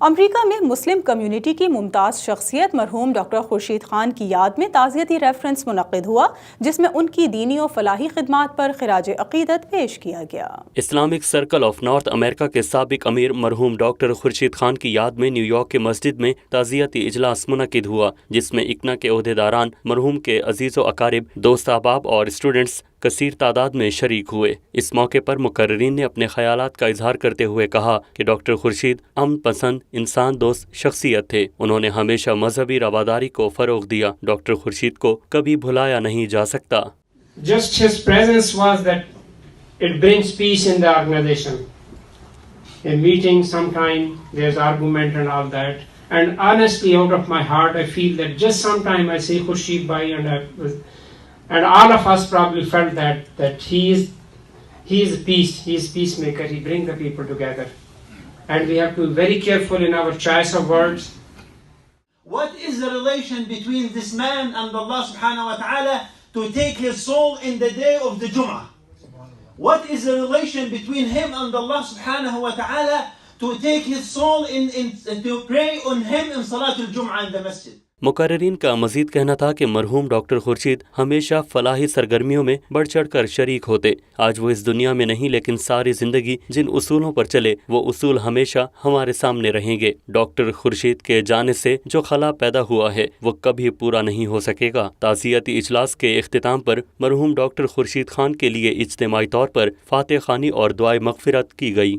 अमरीका में Muslim community की मुमताज़ शख्सियत मरहूम डॉक्टर खुर्शीद खान की याद में ताज़ियती रेफरेंस मुनक़्क़िद हुआ, जिसमें उनकी दीनी और फलाही खिदमात पर खिराज अक़ीदत पेश किया गया। Islamic circle of north America के साबिक अमीर मरहूम डॉक्टर खुर्शीद खान की याद में न्यूयॉर्क के मस्जिद में ताज़ियती इजलास मुनक़्क़िद हुआ, जिसमें इकना के ओहदेदारान, मरहूम के अजीज़ व अकारिब, दोस्त अहबाब और स्टूडेंट्स कसीर तादाद में शरीक हुए। इस मौके पर मुकर्रिरीन ने अपने ख्यालात का इजहार करते हुए कहा कि डॉक्टर खुर्शीद अमन पसंद, इंसान दोस्त शख्सियत थे। उन्होंने हमेशा मजहबी रवादारी को फरोग दिया। डॉक्टर खुर्शीद को कभी भुलाया नहीं जा सकता। Just his presence was that it brings peace in the organization. In meetings, sometimes there's argument and all that. And honestly, out of my heart, I feel that just sometime I say Khurshid Bhai, and all of us probably felt that he is peace. He is peacemaker. He brings the people together, and we have to be very careful in our choice of words. What is the relation between this man and Allah subhanahu wa ta'ala to take his soul in the day of the Jum'ah? What is the relation between him and Allah subhanahu wa ta'ala to take his soul to pray on him in Salatul Jum'ah in the masjid? मुकर्रिरीन का मजीद कहना था कि मरहूम doctor Khurshid हमेशा फलाही सरगर्मियों में बढ़ चढ़ कर शरीक होते। आज वो इस दुनिया में नहीं, लेकिन सारी जिंदगी जिन उसूलों पर चले वो उसूल हमेशा हमारे सामने रहेंगे। डॉक्टर खुर्शीद के जाने से जो खला पैदा हुआ है वो कभी पूरा नहीं हो सकेगा। ताज़ियती इजलास के इख्तिताम पर मरहूम डॉक्टर खुर्शीद खान के लिए इज्तिमाई तौर पर फातिह खानी और दुआए मग़फ़िरत की गई।